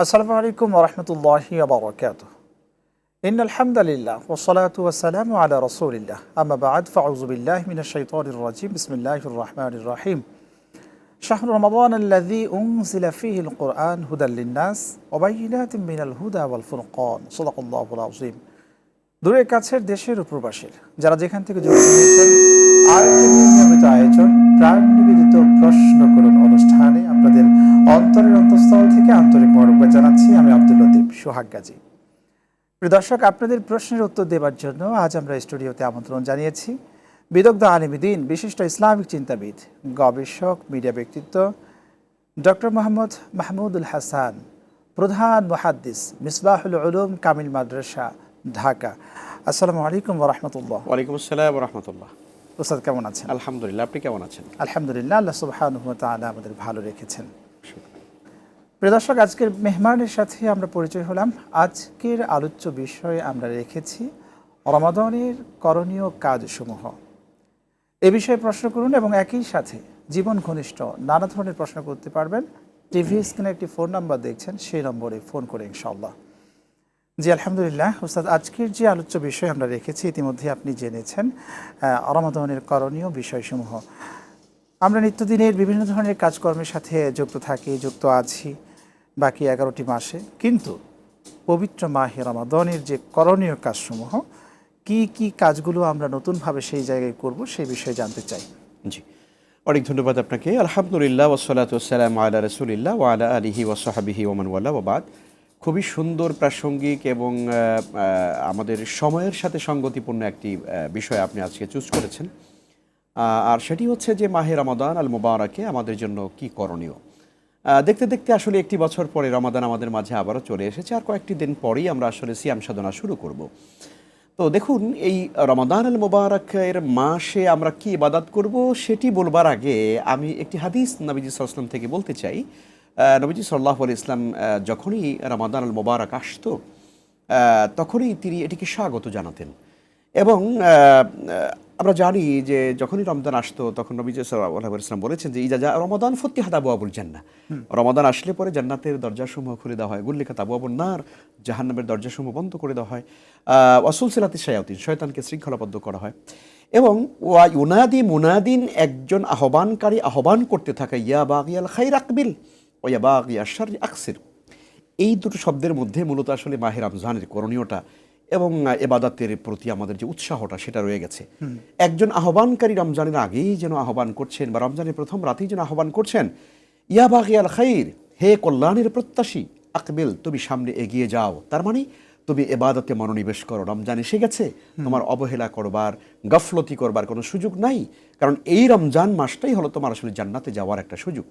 আসসালামু আলাইকুম ওয়া রাহমাতুল্লাহি ওয়া বারাকাতুহু। ইন্নাল হামদালিল্লাহ ওয়াস সালাতু ওয়াস সালামু আলা রাসূলিল্লাহ। আম্মা বা'দ ফাআউযু বিল্লাহি মিনাশ শাইতানির রাজীম। বিসমিল্লাহির রাহমানির রাহিম। শাহরু রমাদান আল্লাযী উনজিলা ফীহিল কুরআন হুদাল লিন-নাস ওয়া বায়িনাতিন মিনাল হুদা ওয়াল ফুরকান। সাদাকাল্লাহুল আযীম। দূরের কাছের দেশের ও প্রবাসীর যারা যেখান থেকে যুক্ত হয়েছেন আয়োজনের নিয়মিত আয়োজন প্রাণ নিবেদিত প্রশ্ন করুন অনুষ্ঠানে আপনাদের অন্তরের অন্তঃস্থল থেকে আন্তরিক মোবারকবাদ জানাচ্ছি। আমি আব্দুল লতিফ সোহাগ গাজী। প্রিয় দর্শক, আপনাদের প্রশ্নের উত্তর দেওয়ার জন্য আজ আমরা স্টুডিওতে আমন্ত্রণ জানিয়েছি বিদগ্ধ আলিমুদ্দিন, বিশিষ্ট ইসলামিক চিন্তাবিদ, গবেষক, মিডিয়া ব্যক্তিত্ব ডক্টর মোহাম্মদ মাহমুদুল হাসান, প্রধান মুহাদ্দিস, মিসবাহুল উলুম কামিল মাদ্রাসা, ঢাকা। আসসালামু আলাইকুম ওয়া রাহমাতুল্লাহ। ওয়ালাইকুম আসসালাম ওয়া রাহমাতুল্লাহ। ওস্তাদ কেমন আছেন? আলহামদুলিল্লাহ, আপনি কেমন আছেন? আলহামদুলিল্লাহ, আল্লাহ সুবহানাহু ওয়া তাআলা আমাদের ভালো রেখেছেন। প্রিয় দর্শক, আজকের মেহমানের সাথে আমরা পরিচয় হলাম। আজকের আলোচ্য বিষয়ে আমরা রেখেছি রমাদানের করণীয় কাজসমূহ। এ বিষয়ে প্রশ্ন করুন এবং একই সাথে জীবন ঘনিষ্ঠ নানা ধরনের প্রশ্ন করতে পারবেন। টিভি স্ক্রিনে একটি ফোন নাম্বার দেখছেন, সেই নম্বরে ফোন করে ইনশাআল্লাহ। জি আলহামদুলিল্লাহ ওস্তাদ, আজকের যে আলোচ্য বিষয় আমরা রেখেছি ইতিমধ্যে আপনি জেনেছেন রমাদানের করণীয় বিষয়সমূহ। আমরা নিত্যদিনের বিভিন্ন ধরনের কাজকর্মের সাথে যুক্ত থাকি, যুক্ত আছি বাকি 11টি মাসে, কিন্তু পবিত্র মাহে রমাদানের যে করণীয় কাজসমূহ, কি কাজগুলো আমরা নতুনভাবে সেই জায়গায় করব সেই বিষয়ে জানতে চাই। জি, অনেক ধন্যবাদ আপনাকে। আলহামদুলিল্লাহ ওয়াসসালাতু ওয়াসসালামু আলা রাসূলিল্লাহ ওয়া আলা আলিহি ওয়া সাহবিহি ওয়া মান ওয়ালা ওয়া বাদ। খুবই সুন্দর, প্রাসঙ্গিক এবং আমাদের সময়ের সাথে সঙ্গতিপূর্ণ একটি বিষয় আপনি আজকে চুজ করেছেন। আর সেটি হচ্ছে যে মাহে রমাদান আল মুবারাকে আমাদের জন্য কি করণীয়। দেখতে দেখতে আসলে একটি বছর পরে রমাদান আমাদের মাঝে আবারও চলে এসেছে, আর কয়েকটি দিন পরেই আমরা আসলে সিয়াম সাধনা শুরু করব। তো দেখুন, এই রমাদান আল মুবারাকের মাসে আমরা কি ইবাদত করব সেটি বলবার আগে আমি একটি হাদিস নবীজি সাল্লাল্লাহু আলাইহি ওয়াসাল্লাম থেকে বলতে চাই। নবীজি সাল্লাল্লাহু আলাইহি ওয়াসাল্লাম যখনই রমাদান আল মুবারাক আসতো তখনই তিনি এটিকে স্বাগত জানাতেন। এবং আমরা জানি যে যখনই রমজান আসতো তখন নবীজি সাল্লাল্লাহু আলাইহি ওয়াসাল্লাম বলেছেন যে ইজা রমাদান ফুতিহাত আবওয়াবুল জান্নাহ। রমাদান আসলে পরে জান্নাতের দরজাসমূহ খুলে দেওয়া হয়, গুল্লিকাত আবওয়াবুন নার, জাহান্নামের দরজাসমূহ বন্ধ করে দেওয়া হয়, ওয়াসুলসিলাতিশ শায়াতিন, শয়তানকে শৃঙ্খলাবদ্ধ করা হয়। এবং ওয়া ইউনাদি মুনাদিন, একজন আহ্বানকারী আহ্বান করতে থাকে, ইয়া বাগিয়াল খাইর আকবিল ওয়া ইয়া বাগিয়াশ শাররি আকসির। এই দুটো শব্দের মধ্যে মূলত আসলে মাহে রমজানের করণীয়টা এবং এবাদতের প্রতি আমাদের যে উৎসাহটা সেটা রয়ে গেছে। একজন আহ্বানকারী রমজানের আগেই যেন আহ্বান করছেন, বা রমজানের প্রথম রাতেই যেন আহ্বান করছেন, ইয়া বাগিয়াল খাইর, হে কল্যাণের প্রত্যাশী, আকবিল, তুমি সামনে এগিয়ে যাও। তার মানে তুমি এবাদতে মনোনিবেশ করো, রমজান এসে গেছে, তোমার অবহেলা করবার, গাফলতি করবার কোনো সুযোগ নাই, কারণ এই রমজান মাসটাই হলো তোমার আসলে জান্নাতে যাওয়ার একটা সুযোগ।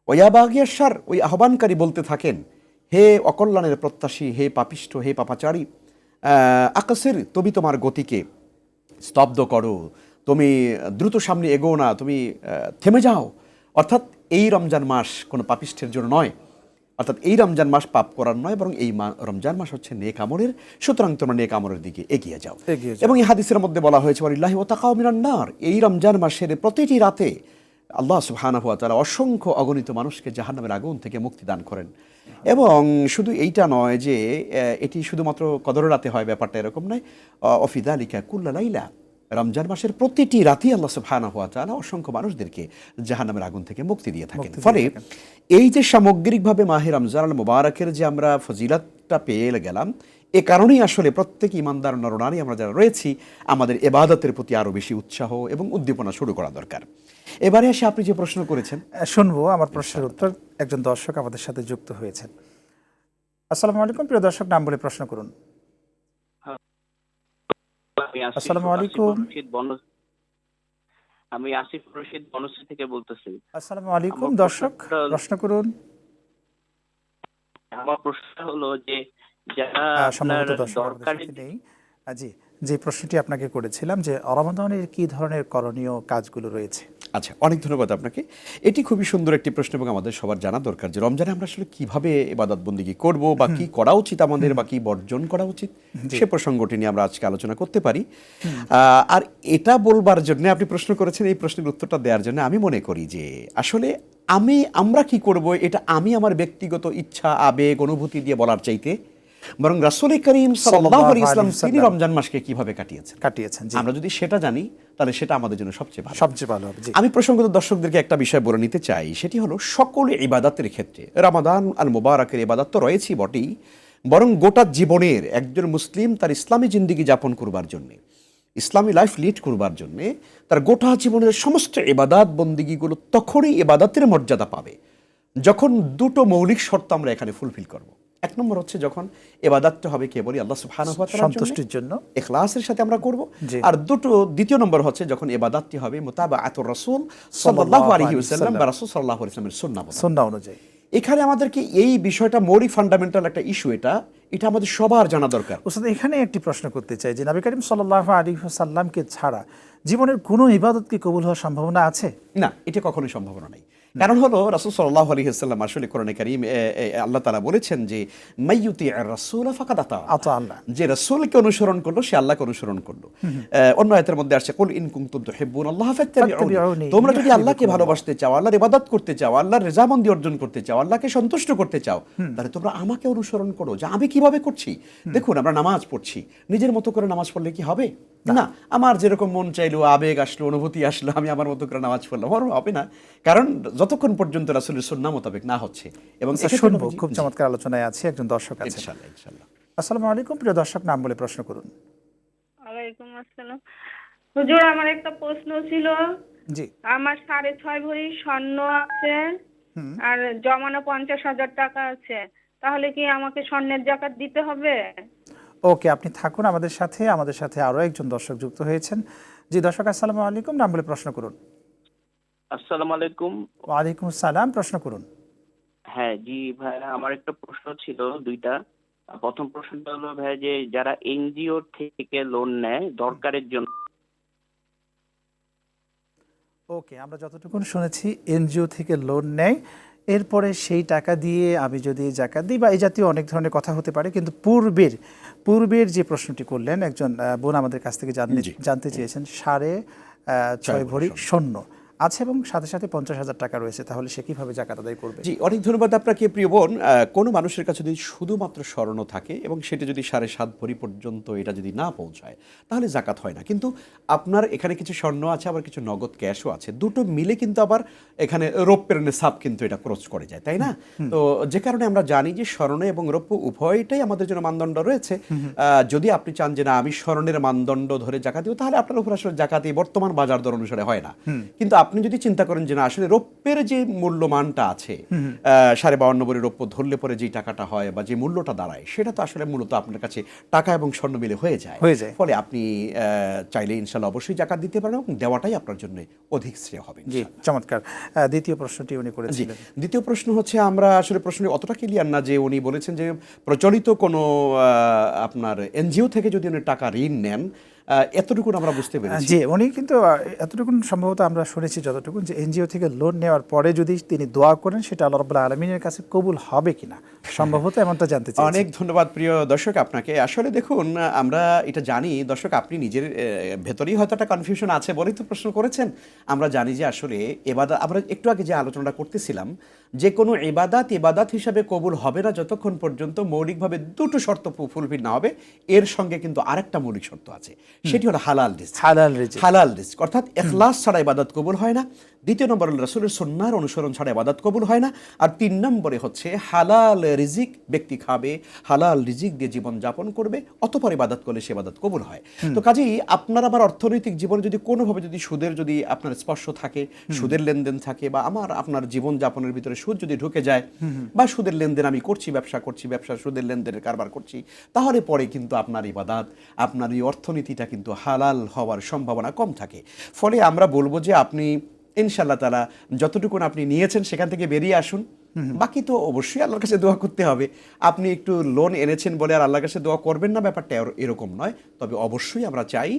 ওয়া বাগিয়াশ শার, ওই আহ্বানকারী বলতে থাকেন, হে অকল্যাণের প্রত্যাশী, হে পাপিষ্ঠ, হে পাপাচারী, আকসির, তুমি তোমার গতিকে স্তব্ধ করো, তুমি দ্রুত সামনে এগোও না, তুমি থেমে যাও। অর্থাৎ এই রমজান মাস কোনো পাপিষ্ঠের জন্য নয়, অর্থাৎ এই রমজান মাস পাপ করার নয়, বরং এই রমজান মাস হচ্ছে নেক আমলের। সুতরাং তোমরা নেক আমলের দিকে এগিয়ে যাও। এবং এই হাদিসের মধ্যে বলা হয়েছে ওয়ালিল্লাহি ওয়া তাকাউ মিনান নার, এই রমজান মাসের প্রতিটি রাতে আল্লাহ সুবহানাহু ওয়া তাআলা অসংখ্য অগণিত মানুষকে জাহান্নামের আগুন থেকে মুক্তি দান করেন। এবং শুধু এইটা নয় যে এটি শুধুমাত্র কদর রাতে হয়, ব্যাপারটা এরকম নয়। ওয়াফি যালিকা কুল্লা লাইলা, রমজান মাসের প্রতিটি রাতেই আল্লাহ সুবহানাহু ওয়া তাআলা অসংখ্য মানুষদেরকে জাহান্নামের আগুন থেকে মুক্তি দিয়ে থাকেন। ফলে এই যে সামগ্রিকভাবে মাহে রমজান আল মুবারাকের যে আমরা ফজিলতটা পেয়ে গেলাম, এ কারণেই আসলে প্রত্যেক ইমানদার নরনারী আমরা যারা রয়েছি আমাদের ইবাদতের প্রতি আরও বেশি উৎসাহ এবং উদ্দীপনা শুরু করা দরকার। এবারে এসে আপনি যে প্রশ্ন করেছেন শুনবো, আমার প্রশ্নের উত্তর। একজন দর্শক আমাদের সাথে যুক্ত হয়েছেন। আসসালামু আলাইকুম, প্রিয় দর্শক, নাম বলে প্রশ্ন করুন। আসসালামু আলাইকুম। আমি আসিফ রশিদ বনশ্রী থেকে বলতেছি। আসসালামু আলাইকুম দর্শক, প্রশ্ন করুন। আমার প্রশ্ন হলো যে যারা সম্ভবত দর্শক আমাদের সাথে নেই। জি, যে প্রশ্নটি আপনাকে করেছিলাম যে রমাদানের কি ধরনের করণীয় কাজগুলো রয়েছে। আচ্ছা, অনেক ধন্যবাদ আপনাকে। এটি খুবই সুন্দর একটি প্রশ্ন এবং আমাদের সবার জানা দরকার যে রমজানে আমরা আসলে কিভাবে ইবাদত বন্দেগী করব বা কি করা উচিত আমাদের বা কি বর্জন করা উচিত সে প্রসঙ্গটি নিয়ে আমরা আজকে আলোচনা করতে পারি। আর এটা বলবার জন্য আপনি প্রশ্ন করেছেন, এই প্রশ্নের উত্তরটা দেওয়ার জন্য আমি মনে করি যে আসলে আমরা কি করব এটা আমি আমার ব্যক্তিগত ইচ্ছা, আবেগ, অনুভূতি দিয়ে বলার চাইতে বরং রাসূল করিম সাল্লাল্লাহু আলাইহি ওয়াসাল্লাম তিনি রমজান মাসকে কিভাবে কাটিয়েছেন জি। আমরা যদি সেটা জানি তাহলে সেটা আমাদের জন্য সবচেয়ে ভালো হবে। জি। আমি প্রসঙ্গত দর্শকদেরকে একটা বিষয় বলে নিতে চাই, সেটি হলো সকল ইবাদতের ক্ষেত্রে রমাদান আল মুবারাকের ইবাদত তো রয়েছেই বটেই, বরং গোটা জীবনের একজন মুসলিম তার ইসলামী জিন্দেগি যাপন করবার জন্যে, ইসলামী লাইফ লিড করবার জন্যে তার গোটা জীবনের সমস্ত ইবাদত বন্দিগিগুলো তখনই ইবাদতের মর্যাদা পাবে যখন দুটো মৌলিক শর্ত আমরা এখানে ফুলফিল করব। এক নম্বর হচ্ছে যখন ইবাদতটা হবে কেবলই আল্লাহ সুবহানাহু ওয়া তাআলার সন্তুষ্টির জন্য, ইখলাসের সাথে আমরা করব। জি। আর দ্বিতীয় নম্বর হচ্ছে যখন ইবাদতটি হবে মুতাবাআতুর রাসূল সাল্লাল্লাহু আলাইহি ওয়াসাল্লাম বা রাসূল সাল্লাল্লাহু আলাইহি ওয়াসাল্লামের সুন্নাহ অনুযায়ী। এখানে আমাদেরকে এই বিষয়টা মৌলিক ফান্ডামেন্টাল একটা ইস্যু, এটা আমাদের সবার জানা দরকার। ওস্তাদ, এখানে একটি প্রশ্ন করতে চাই যে নবী করিম সাল্লাল্লাহু আলাইহি ওয়াসাল্লামকে ছাড়া জীবনের কোনো ইবাদত কি কবুল হওয়ার সম্ভাবনা আছে? না, এটা কখনোই সম্ভাবনা নেই। কারণ হলো রাসূল সাল্লাল্লাহু আলাইহি ওয়াসাল্লাম আসলে কোরআনে কারীম আল্লাহ তাআলা বলেছেন যে মাইয়ুতি'আর রাসূল ফাকাদ আতা আল্লাহ, যে রাসূলকে অনুসরণ করলো সে আল্লাহকে অনুসরণ করলো। অন্য আয়াতের মধ্যে আসছে কুল ইন কুনতুম তুহিব্বুনাল্লাহ ফাত্তাবিউনি, তোমরা যদি আল্লাহকে ভালোবাসতে চাও, আল্লাহর ইবাদত করতে চাও, আল্লাহর রেজামন্দি অর্জন করতে চাও, আল্লাহকে সন্তুষ্ট করতে চাও, তাহলে তোমরা আমাকে অনুসরণ করো। যে আমি কিভাবে করছি দেখুন, আমরা নামাজ পড়ছি, নিজের মতো করে নামাজ পড়লে কি হবে? না, আমার যেরকম মন চাইলো, আবেগ আসলো, অনুভূতি আসলো, আমি আমার মতো করে নামাজ পড়লাম, হবে না। কারণ যতক্ষণ পর্যন্ত রাসূলের সুন্নাহ মোতাবেক না হচ্ছে। এবং শুনবো, খুব চমৎকার আলোচনায় আছে, একজন দর্শক আছে। ইনশাআল্লাহ ইনশাআল্লাহ। আসসালামু আলাইকুম, প্রিয় দর্শক, নাম বলে প্রশ্ন করুন। ওয়ালাইকুম আসসালাম। হুজুর, আমার একটা প্রশ্ন ছিল। জি। আমার 6.5 ভরি স্বর্ণ আছে আর জমানো 50,000 টাকা আছে, তাহলে কি আমাকে স্বর্ণের যাকাত দিতে হবে? ওকে, আপনি থাকুন আমাদের সাথে আরো একজন দর্শক যুক্ত হয়েছেন। জি দর্শক, আসসালামু আলাইকুম, নাম বলে প্রশ্ন করুন। আসসালামু আলাইকুম। ওয়ালাইকুম আসসালাম, প্রশ্ন করুন। হ্যাঁ জি ভাইয়া, আমার একটা প্রশ্ন ছিল দুইটা। প্রথম প্রশ্নটা হলো ভাইয়া, যে যারা এনজিও থেকে লোন নেয় দরকারের জন্য। ওকে, আমরা যতটুকু শুনেছি এনজিও থেকে লোন নেয়, এরপরে সেই টাকা দিয়ে আমি যদি জাকাত দিই বা এই জাতীয় অনেক ধরনের কথা হতে পারে, কিন্তু পূর্বের যে প্রশ্নটি করলেন একজন বোন আমাদের কাছ থেকে জানতে চেয়েছেন 6.5 ভরি স্বর্ণ আছে এবং সাথে সাথে 50,000 টাকা রয়েছে, তাহলে সে কিভাবে জাকাত আদায় করবে? জি, অনেক ধন্যবাদ আপনাকে প্রিয় বোন। কোনো মানুষের কাছে যদি শুধুমাত্র স্বর্ণ থাকে এবং সেটা যদি 7.5 ভরি পর্যন্ত এটা যদি না পৌঁছায় তাহলে জাকাত হয় না। কিন্তু আপনার এখানে কিছু স্বর্ণ আছে, আবার কিছু নগদ ক্যাশও আছে, দুটো মিলে কিন্তু আবার এখানে রৌপ্যের নেশাব কিন্তু এটা ক্রস করে যায়, তাই না? তো যে কারণে আমরা জানি যে স্বর্ণ এবং রৌপ্য উভয়টাই আমাদের জন্য মানদণ্ড রয়েছে। যদি আপনি চান যে না আমি স্বর্ণের মানদণ্ড ধরে জাকাত দিব, তাহলে আপনার উপর আসলে জাকাতি বর্তমান বাজার দর অনুসারে হয় না। কিন্তু আপনি যদি চিন্তা করেন যে না আসলে রৌপ্যের যে মূল্যমানটা আছে, 52.5 ভরি রৌপ্য ধরলে পরে যে টাকাটা হয় বা যে মূল্যটা দাঁড়ায়, সেটা তো আসলে মূলত আপনার কাছে টাকা এবং স্বর্ণ মিলে হয়ে যায়। ফলে আপনি চাইলে ইনশাল্লাহ অবশ্যই জাকাত দিতে পারেন এবং দেওয়াটাই আপনার জন্য অধিক শ্রেয় হবে। জি, চমৎকার। দ্বিতীয় প্রশ্নটি উনি করেছিলেন। দ্বিতীয় প্রশ্ন হচ্ছে, আমরা আসলে প্রশ্নটি অতটা ক্লিয়ার না, যে উনি বলেছেন যে প্রচলিত কোনো আপনার এনজিও থেকে যদি উনি টাকা ঋণ নেন, এতটুকু আমরা বুঝতে পেরেছি। জি, উনি কিন্তু এতটুকু সম্ভবত আমরা শুনেছি যতটুকু, যে এনজিও থেকে লোন নেওয়ার পরে যদি তিনি দোয়া করেন সেটা আল্লাহ রাব্বুল আলামিনের কাছে কবুল হবে কিনা, সম্ভবত এমনটা জানতে চাই। অনেক ধন্যবাদ প্রিয় দর্শক আপনাকে। আসলে দেখুন, আমরা এটা জানি দর্শক, আপনি নিজের ভেতরেই হয়তো একটা কনফিউশন আছে বলেই তো প্রশ্ন করেছেন। আমরা জানি যে আসলে ইবাদত, আমরা একটু আগে যে আলোচনাটা করতেছিলাম, যে কোনো ইবাদত হিসাবে কবুল হবে না যতক্ষণ পর্যন্ত মৌলিকভাবে দুটো শর্ত ফুলফিল না হবে। এর সঙ্গে কিন্তু আরেকটা মৌলিক শর্ত আছে, সেটি হলো হালাল রিজক, অর্থাৎ ইখলাস ছাড়া ইবাদত কবুল হয় না। দ্বিতীয় নম্বর হলো রাসূলের সুন্নাহর অনুসরণ ছাড়া ইবাদত কবুল হয় না। আর 3 নম্বরে হচ্ছে হালাল রিজিক ব্যক্তি খাবে, হালাল রিজিক দিয়ে জীবন যাপন করবে, অতঃপর ইবাদত করলে সে ইবাদত কবুল হয়। তো কাজেই আপনার আমার অর্থনৈতিক জীবনে যদি কোনোভাবে যদি সুদের যদি আপনার স্পর্শ থাকে, সুদের লেনদেন থাকে, বা আপনার জীবন যাপনের ভিতরে সুদ যদি ঢুকে যায়, বা সুদের লেনদেন আমি করছি, ব্যবসা সুদের লেনদেনের কারবার করছি, তাহলে পরে কিন্তু আপনার ইবাদত, আপনার এই অর্থনীতিটা কিন্তু হালাল হওয়ার সম্ভাবনা কম থাকে। ফলে আমরা বলবো যে আপনি ইনশাআল্লাহ তাআলা যতটুকু আপনি নিয়েছেন সেখান থেকে বেরিয়ে আসুন, বাকি তো অবশ্যই আল্লাহর কাছে দোয়া করতে হবে। আপনি একটু লোন এনেছেন বলে আর আল্লাহর কাছে দোয়া করবেন না, ব্যাপারটা এরকম নয়। তবে অবশ্যই আমরা চাই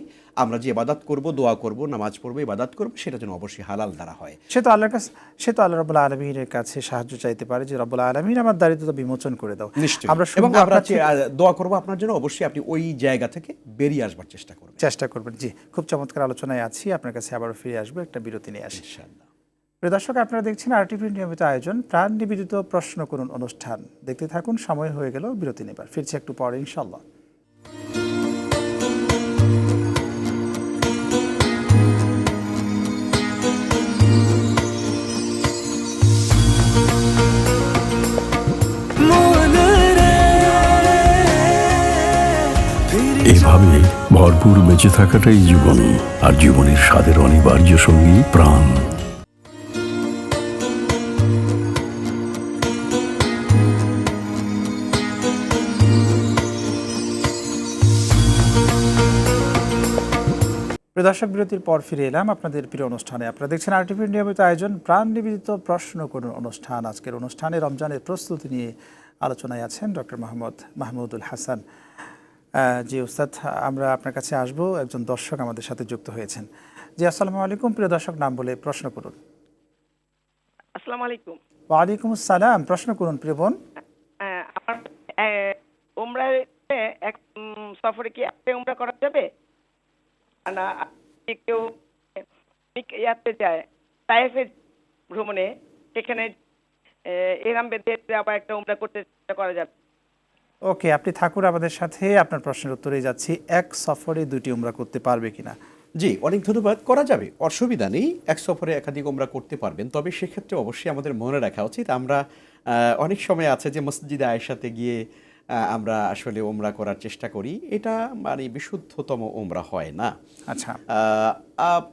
আমরা যে ইবাদত করব, দোয়া করব, নামাজ পড়বো, ইবাদত করব, সেটা যেন অবশ্যই হালাল দ্বারা হয়। সে তো আল্লাহ রাব্বুল আলামিনের কাছে সাহায্য চাইতে পারে যে রব্বুল আলামিন আমার দারিদ্রতা বিমোচন করে দাও। নিশ্চয়ই। আমরা এবং শুনবো আমরা আপনার থেকে। দোয়া করব আপনার জন্য, অবশ্যই আপনি ওই জায়গা থেকে বেরিয়ে আসবার চেষ্টা করবেন। জি, খুব চমৎকার আলোচনায় আছি, আপনার কাছে আবারও ফিরে আসবো একটা বিরতি নিয়ে আসি। ইনশাআল্লাহ। প্রিয় দর্শক, আপনারা দেখছেন আরটিভির নিয়মিত আয়োজন প্রাণ নিবেদিত প্রশ্ন করুন অনুষ্ঠান। দেখতে থাকুন, সময় হয়ে গেল বিরতি নেবার, ফিরছি একটু পরে ইনশাআল্লাহ। এভাবে ভরপুর বেঁচে থাকাটাই জীবন, আর জীবনের স্বাদের অনিবার্য সঙ্গী প্রাণ। প্রিয় দর্শক, বিরতির পর ফিরে এলাম আপনাদের প্রিয় অনুষ্ঠানে। আপনারা দেখছেন আরটিভির নিয়মিত আয়োজন প্রাণ নিবেদিত প্রশ্ন করুন অনুষ্ঠান। আজকের অনুষ্ঠানে রমজানের প্রস্তুতি নিয়ে আলোচনায় আছেন ডক্টর মাহমুদুল হাসান। জি উস্তাদ, আমরা আপনার কাছে আসব। একজন দর্শক আমাদের সাথে যুক্ত হয়েছেন। জি, আসসালামু আলাইকুম। প্রিয় দর্শক, নাম বলে প্রশ্ন করুন। আসসালামু আলাইকুম। ওয়ালাইকুম আসসালাম, প্রশ্ন করুন প্রিয় বোন। আমার উমরায় এক সফরে কি একটা উমরা করা যাবে? না কেউ ইয়াতে যায় তায়েফে ভ্রমণে, সেখানে এহরাম বেঁধে আবার একটা উমরা করতে করা যাবে? ওকে, আপনি থাকুন আমাদের সাথে, আপনার প্রশ্নের উত্তরে যাচ্ছি। এক সফরে দুটি উমরা করতে পারবে কিনা? জি, অনেক ধন্যবাদ। করা যাবে, অসুবিধা নেই। এক সফরে একাধিক উমরা করতে পারবেন। তবে সেক্ষেত্রে অবশ্যই আমাদের মনে রাখা উচিত, আমরা অনেক সময় আছে যে মসজিদে আয়েশাতে গিয়ে আমরা আসলে উমরা করার চেষ্টা করি, এটা মানে বিশুদ্ধতম উমরা হয় না। আচ্ছা,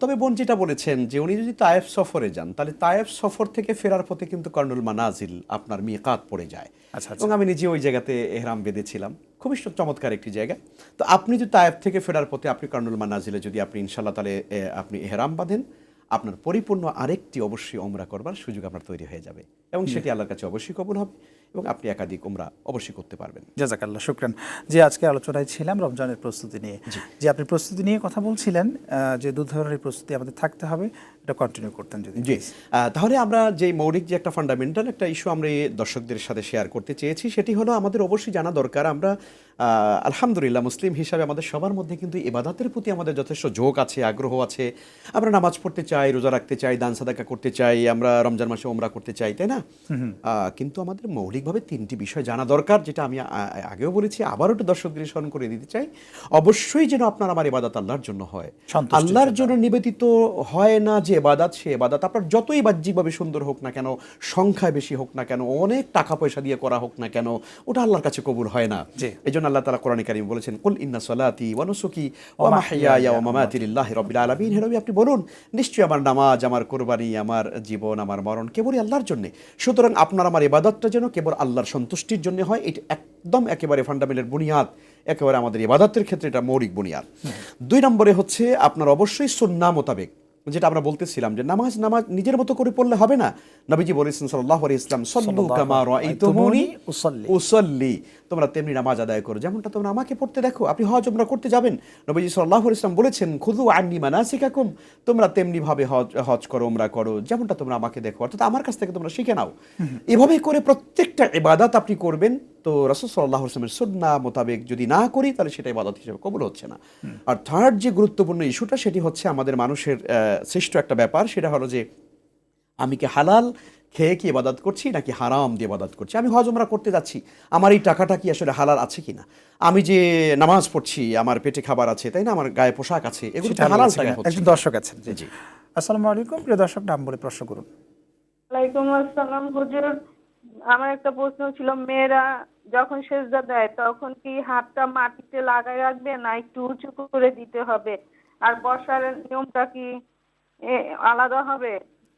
তবে বোন যেটা বলেছেন যে উনি যদি তায়েফ সফরে যান, তাহলে তায়েফ সফর থেকে ফেরার পথে কিন্তু কর্নুল মানাজিল আপনার মিকাত পড়ে যায়। আচ্ছা। এবং আমি নিজে ওই জায়গাতে এহরাম বেঁধেছিলাম, খুবই চমৎকার একটি জায়গা। তো আপনি যদি তায়েফ থেকে ফেরার পথে আপনি কর্নুল মানাজিলে যদি আপনি ইনশাল্লাহ তাহলে আপনি এহরাম বাঁধেন, আপনার পরিপূর্ণ আরেকটি অবশ্যই উমরা করবার সুযোগ আপনার তৈরি হয়ে যাবে, এবং সেটি আল্লাহর কাছে অবশ্যই কবুল হবে, এবং আপনি একাধিক উমরা অবশ্যই করতে পারবেন। জাযাকাল্লাহ, শুকরান। যে আজকে আলোচনায় ছিলাম রমজানের প্রস্তুতি নিয়ে। যে আপনি প্রস্তুতি নিয়ে কথা বলছিলেন, যে দু ধরনের প্রস্তুতি আমাদের থাকতে হবে, এটা কন্টিনিউ করতেন যদি। জি, তাহলে আমরা যে মৌলিক যে একটা ফান্ডামেন্টাল একটা ইস্যু আমরা এই দর্শকদের সাথে শেয়ার করতে চেয়েছি, সেটি হলো আমাদের অবশ্যই জানা দরকার, আমরা আলহামদুলিল্লাহ মুসলিম হিসাবে আমাদের সবার মধ্যে কিন্তু ইবাদতের প্রতি আমাদের যথেষ্ট ঝোঁক আছে, আগ্রহ আছে। আমরা নামাজ পড়তে চাই, রোজা রাখতে চাই, দান সাদাকা করতে চাই, আমরা রমজান মাসে উমরা করতে চাই, তাই না? কিন্তু আমাদের মৌলিকভাবে তিনটি বিষয় জানা দরকার, যেটা আমি আগেও বলেছি, আবারও একটু দর্শকদের স্মরণ করে দিতে চাই। অবশ্যই যেন আপনার আমার ইবাদত আল্লাহর জন্য হয়, আল্লাহর জন্য নিবেদিত হয় না যে ইবাদত, সে ইবাদত আপনার যতই বাহ্যিকভাবে সুন্দর হোক না কেন, সংখ্যায় বেশি হোক না কেন, অনেক টাকা পয়সা দিয়ে করা হোক না কেন, ওটা আল্লাহর কাছে কবুল হয় না। এই জন্য আল্লাহ তাআলা কোরআনে কারীমে বলেছেন, কুল ইন্না সলাতি ওয়া নুসুকি ওয়া মাহইয়ায়া ওয়া মামাতি লিল্লাহি রাব্বিল আলামিন। হে নবী, আপনি বলুন, নিশ্চয়ই আমার নামাজ, আমার কুরবানি, আমার জীবন, আমার মরণ কেবলই আল্লাহর জন্য। সুতরাং আপনার আমার ইবাদতটা যেন কেবল আল্লাহর সন্তুষ্টির জন্য হয়, এটা একদম একেবারে ফান্ডামেন্টাল বুনিয়াদ, একেবারে আমাদের ইবাদতের ক্ষেত্রে এটা মৌলিক বুনিয়াদ। 2 নম্বরে হচ্ছে আপনার অবশ্যই সুন্নাহ মোতাবেক, যেটা আমরা বলতেছিলাম যে নামাজ নিজের মতো করে পড়লে হবে না। নবীজি বলেছেন সাল্লাল্লাহু আলাইহি ওয়াসাল্লাম, সাল্লু কামা রাআইতুমুনি উসাল্লি, তোমরা তেমনি নামাজ আদায় করো যেমনটা তোমরা আমাকে পড়তে দেখো। আপনি হজ উমরা করতে যাবেন, নবীজি সাল্লাল্লাহু আলাইহি ওয়াসাল্লাম বলেছেন, খুযু আন্নী মানাসিকাকুম, তোমরা তেমনি ভাবে হজ করো, উমরা করো যেমনটা তোমরা আমাকে দেখো, অর্থাৎ আমার কাছ থেকে তোমরা শিখে নাও। এভাবে করে প্রত্যেকটা ইবাদত আপনি করবেন। তো রাসূল সাল্লাল্লাহু আলাইহি ওয়াসাল্লামের সুন্নাহ মোতাবেক যদি না করি, তাহলে সেটা ইবাদত হিসেবে কবুল হচ্ছে না। আর থার্ড যে গুরুত্বপূর্ণ ইস্যুটা, সেটি হচ্ছে আমাদের মানুষের সৃষ্ট একটা ব্যাপার, সেটা হলো যে আমি কি হালাল খেয়ে কি ইবাদত করছি নাকি হারাম দিয়ে ইবাদত করছি। আমি হজ উমরা করতে যাচ্ছি, আমার এই টাকাটা কি আসলে হালাল আছে কিনা, আমি যে নামাজ পড়ছি আমার পেটে খাবার আছে, তাই না, আমার গায়ে পোশাক আছে, এগুলো হালাল টাকা হচ্ছে। একজন দর্শক আছেন। জি, আসসালামু আলাইকুম। প্রিয় দর্শক, নাম বলে প্রশ্ন করুন। ওয়ালাইকুম আসসালাম হুজুর, আমার একটা প্রশ্ন ছিল, মেয়েরা যখন সেজদা দেয় তখন কি হাতটা মাটিতে লাগায় রাখবে না একটু উঁচু করে দিতে হবে? আর বসার নিয়মটা কি আলাদা হবে?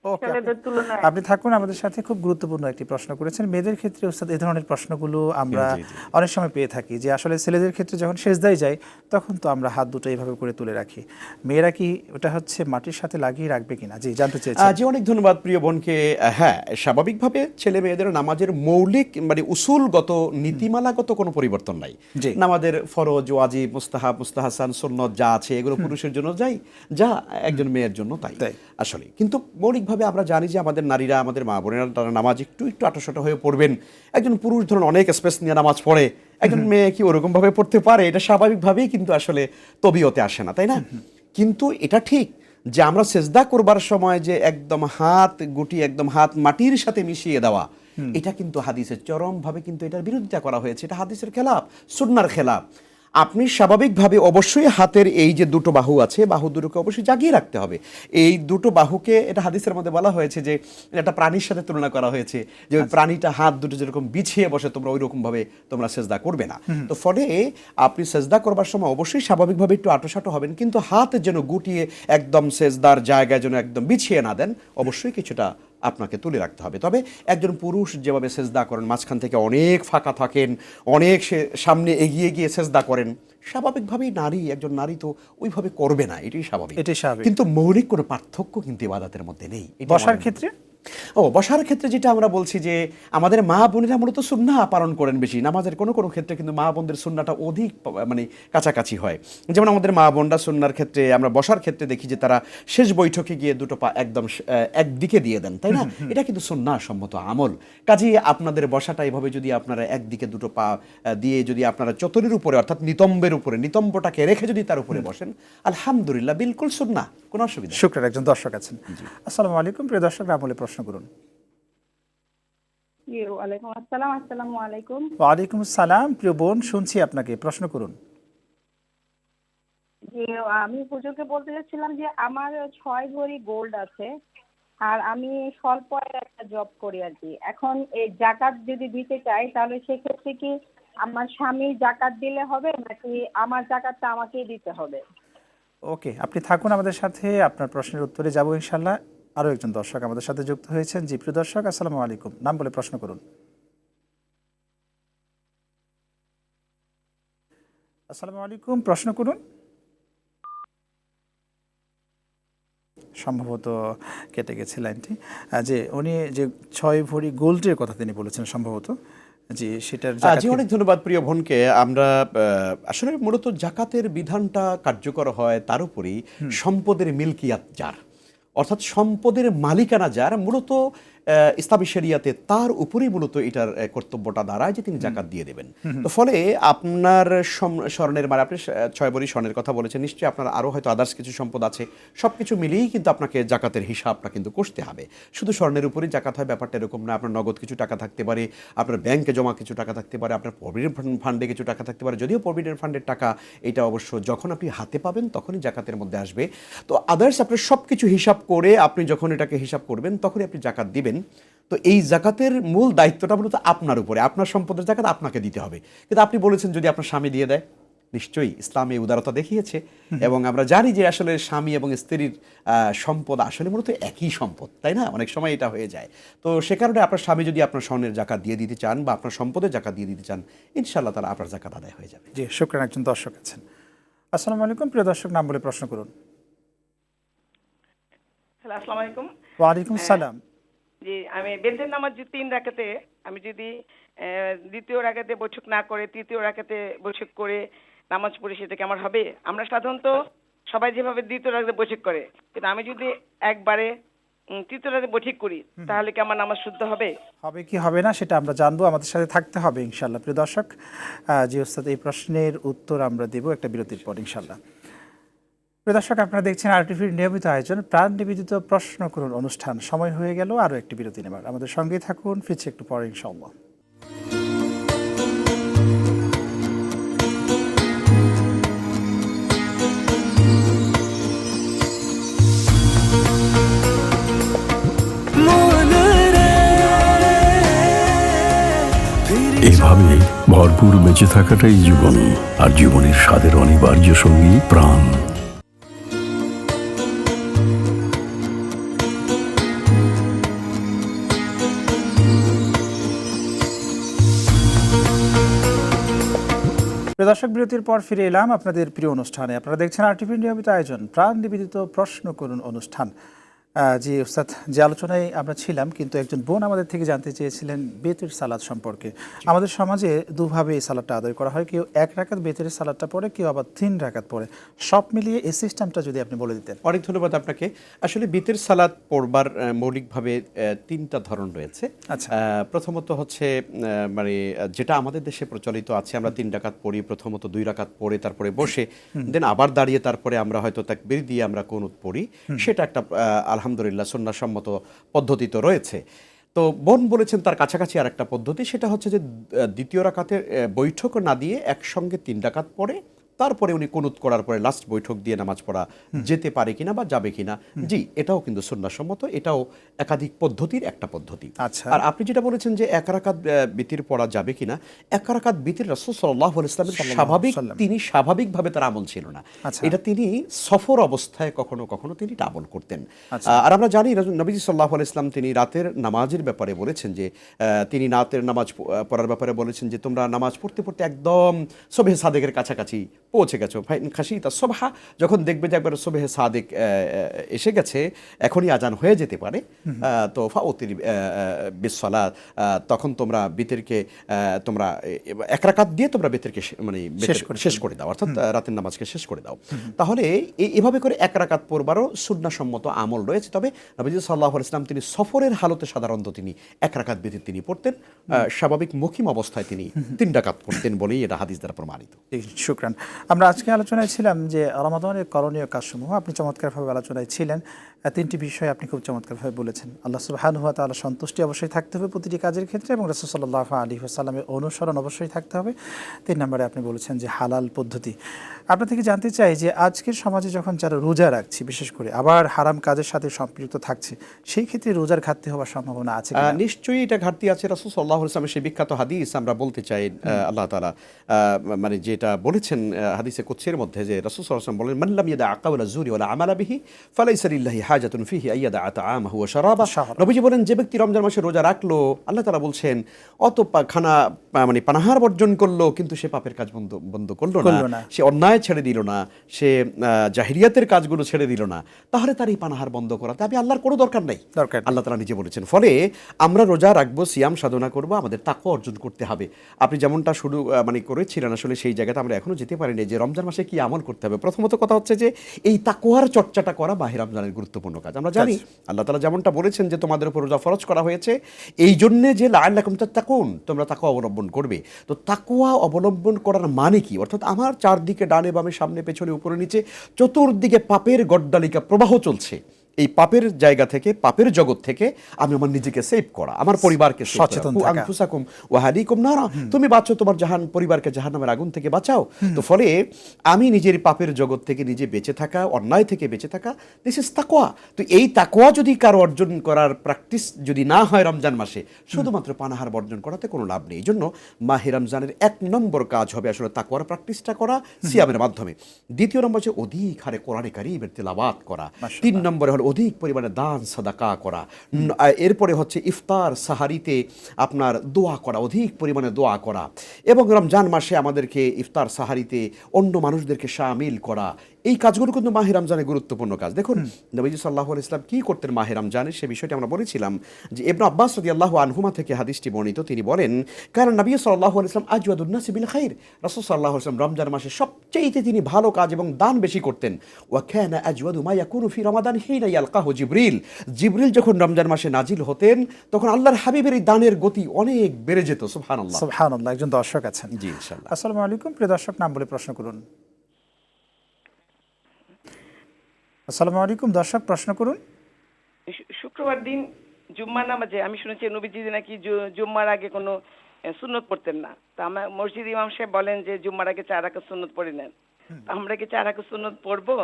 ওকে, ছেলেদের তুলনায়। আপনি থাকুন আমাদের সাথে। খুব গুরুত্বপূর্ণ একটি প্রশ্ন করেছেন। মেয়েদের ক্ষেত্রে ওস্তাদ এই ধরনের প্রশ্নগুলো আমরা জি, জি। অনেক সময় পেয়ে থাকি, যে আসলে ছেলেদের ক্ষেত্রে যখন সেজদায় যায় তখন তো আমরা হাত দুটো এইভাবে করে তুলে রাখি, মেয়েরা কি ওটা হচ্ছে মাটির সাথে লাগিয়ে রাখবে কিনা? জি, জানতে চেয়েছি। জি, অনেক ধন্যবাদ প্রিয় বোনকে। হ্যাঁ, স্বাভাবিকভাবে ছেলে মেয়েদের নামাজের মৌলিক মানে উসুলগত নীতিমালাগত কোনো পরিবর্তন নাই। জি। নামাজের ফরজ, ওয়াজিব, মুস্তাহাব, মুস্তাহাসান, সুন্নত যা আছে এগুলো পুরুষের জন্য যাই, যা একজন মেয়ের জন্য তাই তাই। আসলে। কিন্তু মৌলিকভাবে আমরা জানি যে আমাদের নারীরা, আমাদের মা বোনেরা তারা নামাজ একটু আটোসাটো হয়ে পড়বেন। একজন পুরুষ ধরুন অনেক স্পেস নিয়ে নামাজ পড়ে, একজন মেয়ে কি ওরকম ভাবে পড়তে পারে? এটা স্বাভাবিকভাবেই কিন্তু আসলে তবিয়তে আসে না, তাই না? কিন্তু এটা ঠিক যে আমরা সেজদা করবার সময় যে একদম হাত গুটি একদম হাত মাটির সাথে মিশিয়ে দেওয়া, এটা কিন্তু হাদিসের চরমভাবে কিন্তু এটার বিরোধিতা করা হয়েছে। এটা হাদিসের খেলাফ, সুন্নাহর খেলাফ। আপনি স্বাভাবিকভাবে অবশ্যই হাতের এই যে দুটো বাহু আছে, বাহু দুটোকে অবশ্যই জাগিয়ে রাখতে হবে। এই দুটো বাহুকে, এটা হাদিসের মধ্যে বলা হয়েছে যে এটা প্রাণীর সাথে তুলনা করা হয়েছে, যে ওই প্রাণীটা হাত দুটো যেরকম বিছিয়ে বসে তোমরা ওই রকম ভাবে তোমরা সেজদা করবে না। তো ফলে আপনি সেজদা করবার সময় অবশ্যই স্বাভাবিকভাবে একটু আটোসাটো হবেন, কিন্তু হাত যেন গুটিয়ে একদম সেজদার জায়গায় যেন একদম বিছিয়ে না দেন, অবশ্যই কিছুটা আপনাকে তুলে রাখতে হবে। তবে একজন পুরুষ যেভাবে সেজদা করেন, মাঝখান থেকে অনেক ফাঁকা থাকেন, অনেক সামনে এগিয়ে গিয়ে সেজদা করেন, স্বাভাবিকভাবেই একজন নারী তো ওইভাবে করবে না, এটাই স্বাভাবিক। এটাই স্বাভাবিক। কিন্তু মৌলিক কোনো পার্থক্য কিন্তু ইবাদতের মধ্যে নেই। এটা বসার আমাদের- ক্ষেত্রে বসার ক্ষেত্রে যেটা আমরা বলছি যে আমাদের মা বোনেরা মূলত সুন্নাহ পালন করেন বেশি। নামাজের কোনো কোনো ক্ষেত্রে কিন্তু মা বোনদের সুন্নাটা অধিক মানে কাছাকাছি হয়। যেমন আমাদের মা বোনরা সুন্নার ক্ষেত্রে, আমরা বসার ক্ষেত্রে দেখি যে তারা শেষ বৈঠকে গিয়ে দুটো পা একদম একদিকে দিয়ে দেন, তাই না? এটা কিন্তু সুন্নাহ সম্মত আমল। কাজেই আপনাদের বসাটা এভাবে যদি আপনারা একদিকে দুটো পা দিয়ে যদি আপনারা চতুরের উপরে অর্থাৎ নিতম্বের উপরে, নিতম্বটাকে রেখে যদি তার উপরে বসেন, আলহামদুলিল্লাহ বিলকুল সুন্নাহ, কোনো অসুবিধা নেই। শুক্রিয়া। একজন দর্শক আছেন। আসসালামু আলাইকুম। প্রিয় দর্শক, আমলে প্রশ্ন করুন। জি, ওয়ালাইকুম আসসালাম। আসসালামু আলাইকুম। ওয়ালাইকুম আসসালাম। প্রিয় বোন, শুনছি আপনাকে, প্রশ্ন করুন। জি, আমি হুজুরকে বলতে চাচ্ছিলাম যে আমার 6 ভরি গোল্ড আছে, আর আমি স্বল্প আয়ের একটা জব করি আর কি। এখন এই জাকাত যদি দিতে চাই তাহলে সেক্ষেত্রে কি আমার স্বামী জাকাত দিলে হবে নাকি আমার জাকাতটা আমাকেই দিতে হবে? ওকে, আপনি থাকুন আমাদের সাথে, আপনার প্রশ্নের উত্তরে যাব ইনশাল্লাহ। আরও একজন দর্শক আমাদের সাথে যুক্ত হয়েছেন। জি, প্রিয় দর্শক, আসসালামু আলাইকুম। নাম বলে প্রশ্ন করুন। আসসালামু আলাইকুম, প্রশ্ন করুন। সম্ভবত কেটে গেছে লাইনটি। যে উনি যে 6 ভরি গোল্ডের কথা তিনি বলেছেন সম্ভবত, জি সেটার জি, অনেক ধন্যবাদ প্রিয় বোনকে। আমরা আসলে মূলত জাকাতের বিধানটা কার্যকর হয় তার উপরই সম্পদের মিলকিয়াত যার, অর্থাৎ সম্পদের মালিকানা যার, মূলত ইসলামী শরিয়াতে তার উপরেই মূলত এটার কর্তব্যটা দাঁড়ায় যে তিনি জাকাত দিয়ে দেবেন। তো ফলে আপনার স্বর্ণের মানে আপনি 6 ভরি স্বর্ণের কথা বলেছেন, নিশ্চয়ই আপনার আরও হয়তো আদার্স কিছু সম্পদ আছে, সব কিছু মিলিয়েই কিন্তু আপনাকে জাকাতের হিসাবটা কিন্তু করতে হবে। শুধু স্বর্ণের উপরেই জাকাত হয় ব্যাপারটা এরকম না। আপনার নগদ কিছু টাকা থাকতে পারে, আপনার ব্যাংকে জমা কিছু টাকা থাকতে পারে, আপনার প্রভিডেন্ট ফান্ডে কিছু টাকা থাকতে পারে। যদিও প্রভিডেন্ট ফান্ডের টাকা এটা অবশ্য যখন আপনি হাতে পাবেন তখনই জাকাতের মধ্যে আসবে। তো আদার্স আপনার সব কিছু হিসাব করে আপনি যখন এটাকে হিসাব করবেন তখনই আপনি জাকাত দিবেন। তো এই জাকাতের মূল দায়িত্বটা মূলত আপনার উপরে, আপনার সম্পদের জাকাত আপনাকে দিতে হবে। কিন্তু আপনি বলেছেন যদি আপনার স্বামী দিয়ে দেয়, নিশ্চয়ই ইসলাম এই উদারতা দেখিয়েছে, এবং আমরা জানি যে আসলে স্বামী এবং স্ত্রীর সম্পদ আসলে মূলত একই সম্পদ, তাই না? অনেক সময় এটা হয়ে যায়। তো সে কারণে আপনার স্বামী যদি আপনার স্বর্ণের জাকাত দিয়ে দিতে চান বা আপনার সম্পদের জাকাত দিয়ে দিতে চান, ইনশাআল্লাহ তাআলা আপনার জাকাত আদায় হয়ে যাবে। জি, শুকরান। একজন দর্শক আছেন। আসসালামু আলাইকুম। প্রিয় দর্শক, নাম বলে প্রশ্ন করুন। হ্যালো, আসসালামু আলাইকুম। ওয়ালাইকুম সালাম। জি, আমি বেতের নামাজ 3 রাকাতে আমি যদি দ্বিতীয় রাকাতে বৈঠক না করে তৃতীয় রাকাতে বৈঠক করে নামাজ পড়ি, সেটা কি আমার হবে? আমরা সাধারণত সবাই যেভাবে দ্বিতীয় রাকাতে বৈঠক করে, কিন্তু আমি যদি একবারে তৃতীয় রাকাতে বৈঠক করি তাহলে কি আমার নামাজ শুদ্ধ হবে? হবে কি হবে না সেটা আমরা জানবো, আমাদের সাথে থাকতে হবে ইনশাল্লাহ। প্রিয় দর্শক, জি ওস্তাদ, এই প্রশ্নের উত্তর আমরা দেব একটা বিরতির পর ইনশাল্লাহ। প্রিয় দর্শক, আপনারা দেখছেন আরটিভির নিয়মিত আয়োজন প্রাণ নিবেদিত প্রশ্ন করুন অনুষ্ঠান। সময় হয়ে গেল আরও একটি বিরতি নেবার, আমাদের সঙ্গেই থাকুন, ফিরছি একটু পরে ইনশাআল্লাহ। এভাবে ভরপুর বেঁচে থাকাটাই জীবন, আর জীবনের স্বাদের অনিবার্য সঙ্গী প্রাণ। প্রিয় দর্শক, বিরতির পর ফিরে এলাম আপনাদের প্রিয় অনুষ্ঠানে। আপনারা দেখছেন আরটিভি নিয়মিত আয়োজন প্রাণ নিবেদিত প্রশ্ন করুন অনুষ্ঠান। জি উস্তাদ, যে আলোচনায় আমরা ছিলাম, কিন্তু একজন বোন আমাদের থেকে জানতে চেয়েছিলেন বেতের সালাদ সম্পর্কে। আমাদের সমাজে দুভাবে এই সালাদটা আদায় করা হয়, কেউ 1 রাকাত বেতের সালাদটা পড়ে, কেউ আবার 3 রাকাত পড়ে। সব মিলিয়ে এই সিস্টেমটা যদি আপনি বলে দিতেন। অনেক ধন্যবাদ আপনাকে। আসলে বেতের সালাদ পড়বার মৌলিকভাবে 3টা ধরন রয়েছে। আচ্ছা। প্রথমত হচ্ছে মানে যেটা আমাদের দেশে প্রচলিত আছে, আমরা 3 রাকাত পড়ি, প্রথমত 2 রাকাত পড়ে তারপরে বসে দেন আবার দাঁড়িয়ে তারপরে আমরা হয়তো তাকবীর দিয়ে আমরা কুনুত পড়ি। সেটা একটা আলহামদুলিল্লাহ সুন্নাহসম্মত পদ্ধতি তো রয়েছে। তো বোন বলেছেন তার কাছাকাছি আর একটা পদ্ধতি, সেটা হচ্ছে যে দ্বিতীয় রাকাতের বৈঠক না দিয়ে একসঙ্গে 3 রাকাত পড়ে তারপরে উনি কুনুত করার পরে লাস্ট বৈঠক দিয়ে নামাজ পড়া যেতে পারে কিনা বা যাবে কিনা। জি, এটাও কিন্তু সুন্নাহসম্মত, এটাও একাধিক পদ্ধতির একটা পদ্ধতি। আচ্ছা। আর আপনি যেটা বলেছেন যে 1 রাকাত বিতির পড়া যাবে কিনা, 1 রাকাত বিতির রাসূল সাল্লাল্লাহু আলাইহি ওয়াসাল্লামের তিনি স্বাভাবিকভাবে তার আমল ছিল না। আচ্ছা। এটা তিনি সফর অবস্থায় কখনো কখনো তিনি এটা আমল করতেন। আচ্ছা। আর আমরা জানি নবীজি সাল্লাল্লাহু আলাইহি ওয়াসাল্লাম তিনি রাতের নামাজের ব্যাপারে বলেছেন যে তিনি রাতের নামাজ পড়ার ব্যাপারে বলেছেন যে তোমরা নামাজ পড়তে পড়তে একদম সুবহে সাদেকের কাছাকাছি পৌঁছে গেছো, খাসিতা সুবহা, যখন দেখবে যে একবার সুবহে সাদেক এসে গেছে, এখনই আজান হয়ে যেতে পারে, তো ফাউতির বিসসালাত, তখন তোমরা বিতরকে তোমরা 1 রাকাত দিয়ে তোমরা বিতরকে মানে শেষ করে দাও, অর্থাৎ রাতের নামাজকে শেষ করে দাও। তাহলে এভাবে করে 1 রাকাত পড়বারও সুন্নাহসম্মত আমল রয়েছে। তবে নবীজি সাল্লাল্লাহু আলাইহি ওয়াসাল্লাম তিনি সফরের হালতে সাধারণত তিনি 1 রাকাত বিতির তিনি পড়তেন, স্বাভাবিক মুকিম অবস্থায় তিনি 3 রাকাত পড়তেন বলেই এটা হাদিস দ্বারা প্রমাণিত। শুকরান। আমরা আজকে আলোচনায় ছিলাম যে রমাদানের করণীয় কাজসমূহ। আপনি চমৎকারভাবে আলোচনায় ছিলেন। 3টি বিষয় আপনি খুব চমৎকারভাবে বলেছেন। আল্লাহ সুবহানাহু ওয়া তাআলা সন্তুষ্টি অবশ্যই থাকতে হবে প্রতিটি কাজের ক্ষেত্রে, এবং রাসূল সাল্লাল্লাহু আলাইহি ওয়াসাল্লামের অনুসরণ অবশ্যই থাকতে হবে। 3 নম্বরে আপনি বলেছেন যে হালাল পদ্ধতি। আপনার থেকে জানতে চাই যে আজকের সমাজে যখন যারা রোজা রাখছে, বিশেষ করে আবার হারাম কাজের সাথে সম্পৃক্ত থাকছে, সেই ক্ষেত্রে রোজার ঘাটতি হওয়ার সম্ভাবনা আছে কিনা? নিশ্চয়ই এটা ঘাটতি আছে। রাসূল সাল্লাল্লাহু আলাইহি ওয়াসাল্লামের সেই বিখ্যাত হাদিস আমরা বলতে চাই, আল্লাহ তাআলা মানে যেটা বলেছেন হাদিসে কুদসির মধ্যে, যে রাসূল সাল্লাল্লাহু আলাইহি ওয়াসাল্লাম বলেন, মান লাম ইয়াদা কাওলা যুরি ওয়ালা আমালা বিহি ফালাইসা লিল্লাহি হাজাতুন ফিহি আইয়াদা তাআমাহু ওয়া শারাবা। নবীজি বলেন, যে ব্যক্তি রমজান মাসে রোজা রাখলো, আল্লাহ তাআলা বলছেন অত খানা মানে পানাহার বর্জন করলো, কিন্তু সে পাপের কাজ বন্ধ করলো না, সে অন্যায় ছেড়ে দিল না, সে জাহিরিয়াতের কাজগুলো ছেড়ে দিল না, তাহলে তার এই পানাহার বন্ধ করাতে আমি আল্লাহর কোনো দরকার নাই, আল্লাহ তাআলা নিজে বলেছেন। ফলে আমরা রোজা রাখবো, সিয়াম সাধনা করবো, আমাদের তাকওয়া অর্জন করতে হবে। আপনি যেমনটা শুরু মানে করেছিলেন, আসলে সেই জায়গাতে আমরা এখনো যেতে পারিনি যে রমজান মাসে কি আমল করতে হবে। প্রথমত কথা হচ্ছে যে এই তাকওয়ার চর্চাটা করা মাহে রমজানের গুরুত্বপূর্ণ কাজ। আমরা জানি আল্লাহ তাআলা যেমনটা বলেছেন যে তোমাদের উপর রোজা ফরজ করা হয়েছে এই জন্যে যে লাআল্লাকুম তাত্তাকুন, তোমরা তাকওয়া অবলম্বন করবে। তো তাকওয়া অবলম্বন করার মানে কি? অর্থাৎ আমার চারদিকে ডানে বামে সামনে পেছনে উপরে নিচে চতুর্দিকে পাপের গড্ডালিকা প্রবাহ চলছে, এই পাপের জায়গা থেকে, পাপের জগৎ থেকে আমি আমার নিজেকে সেভ করা, আমার পরিবারকে সচেতন আনফুসাকুম ওয়া আহলিকুম নারা, তুমি বাঁচো তোমার পরিবারকে জাহান্নামের আগুন থেকে বাঁচাও। তো ফলে আমি নিজের পাপের জগৎ থেকে নিজে বেঁচে থাকা, অন্যায় থেকে বেঁচে থাকা, দিস ইজ তাকওয়া। তো এই তাকওয়া যদি কারো অর্জন করার প্র্যাকটিস যদি না হয় রমজান মাসে, শুধুমাত্র পানাহার বর্জন করাতে কোনো লাভ নেই। এই জন্য মাহে রমজানের 1 নম্বর কাজ হবে আসলে তাকওয়ার প্র্যাকটিসটা করা সিয়ামের মাধ্যমে। 2 নম্বর হচ্ছে অধিক হারে কোরআনে কারীমের তিলাওয়াত করা। 3 নম্বরে হলো অধিক পরিমাণে দান সাদাকা করা। এরপরে হচ্ছে ইফতার সাহারিতে আপনার দোয়া করা, অধিক পরিমাণে দোয়া করা, এবং রমজান মাসে আমাদেরকে ইফতার সাহারিতে অন্য মানুষদেরকে শামিল করা। এই কাজগুলো কিন্তু মাহে রমজানের গুরুত্বপূর্ণ কাজ। দেখুন নবীজি সাল্লাল্লাহু আলাইহি ওয়াসাল্লাম কি করতেন মাহে রমজানে, সে বিষয়টি আমরা বলেছিলাম যে ইবনে আব্বাস রাদিয়াল্লাহু আনহুমা থেকে হাদিসটি বর্ণিত। তিনি বলেন, কারণ নবী সাল্লাল্লাহু আলাইহি ওয়াসাল্লাম আজওয়াদুন নাসি বিল খাইর, রাসূল সাল্লাল্লাহু আলাইহি ওয়াসাল্লাম রমজান মাসে সবচেয়ে তিনি ভালো কাজ এবং দান বেশি করতেন। ওয়া কানা আজওয়াদু মা ইয়াকুনু ফি রমাদান হিনা ইয়ালকাহু জিবরিল, জিবরিল যখন রমজান মাসে নাজিল হতেন তখন আল্লাহর হাবিবের এই দানের গতি অনেক বেড়ে যেত। সুবহানাল্লাহ, সুবহানাল্লাহ। একজন দর্শক আছেন। জি ইনশাআল্লাহ। আসসালামু আলাইকুম, প্রিয় দর্শক, নাম বলে প্রশ্ন করুন। আসসালামু আলাইকুম দর্শক, প্রশ্ন করুন। শুক্রবার দিন জুম্মার নামাজে আমি শুনেছি নবীজি নাকি জুম্মার আগে কোনো সুন্নত পড়তেন না। তো আমার মসজিদ ইমাম সাহেব বলেন যে জুম্মার আগে 4 রাকাত সুন্নত পড়ে নেন। আমরা কি 4 রাকাত সুন্নত পড়বো?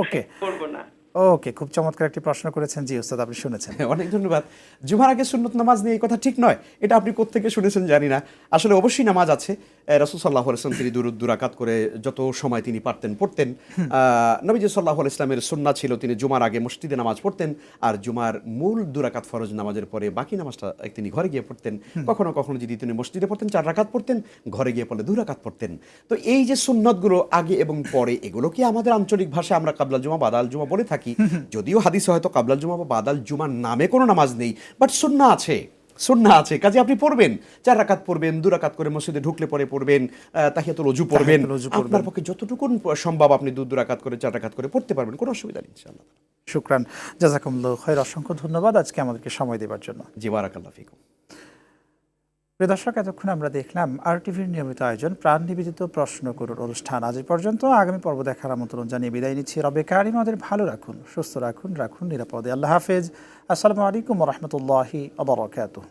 ওকে, পড়বো না। ওকে, খুব চমৎকার একটি প্রশ্ন করেছেন। জি উস্তাদ, আপনি শুনেছেন। অনেক ধন্যবাদ। জুমার আগে সুন্নত নামাজ নিয়ে এই কথা ঠিক নয়, এটা আপনি কোত্থেকে শুনেছেন জানি না। আসলে অবশ্যই নামাজ আছে, রাসূল সাল্লাল্লাহু আলাইহি ওয়াসাল্লাম তিনি দুরাকাত করে যত সময় তিনি পারতেন পড়তেন। নবীজি সাল্লাল্লাহু আলাইহি ওয়াসাল্লামের সুন্নাহ ছিল তিনি জুমার আগে মসজিদে নামাজ পড়তেন, আর জুমার মূল 2 রাকাত ফরজ নামাজের পরে বাকি নামাজটা তিনি ঘরে গিয়ে পড়তেন। কখনো কখনো যদি তিনি মসজিদে পড়তেন 4 রাকাত পড়তেন, ঘরে গিয়ে পড়লে 2 রাকাত পড়তেন। তো এই যে সুন্নতগুলো আগে এবং পরে, এগুলো কি আমাদের আঞ্চলিক ভাষায় আমরা কাবলাল জুমা বাদাল জুমা বলে থাকি, যদিও হাদিসে হয়তো কাবলাল জুমা বা বাদাল জুমার নামে কোনো নামাজ নেই, বাট সুন্নাহ আছে, সুন্নাহ আছে। কাজে আপনি পড়বেন 4 রাকাত পড়বেন, 2 রাকাত করে মসজিদে ঢুকলে পরে পড়বেন, তাহিয়াতুল ওযু পড়বেন, আপনার পক্ষে যতটুকু সম্ভব আপনি 2 রাকাত করে 4 রাকাত করে পড়তে পারবেন, কোনো অসুবিধা নেই ইনশাআল্লাহ। শুকরান, জাযাকুমুল্লাহু খাইর, অসংখ্য ধন্যবাদ আজকে আমাদেরকে সময় দেওয়ার জন্য। জি, বারাকাল্লাহু ফিকুম। প্রিয় দর্শক, এতক্ষণ আমরা দেখলাম RTVর নিয়মিত আয়োজন প্রাণ নিবেদিত প্রশ্ন করুন অনুষ্ঠান। আজ পর্যন্ত। আগামী পর্ব দেখার আমন্ত্রণ জানিয়ে বিদায় নিচ্ছি। রব্বে কারিম আমাদের ভালো রাখুন, সুস্থ রাখুন, রাখুন নিরাপদে। আল্লাহ হাফেজ। আসসালামু আলাইকুম ওয়া রাহমাতুল্লাহি ওয়া বারাকাতুহু।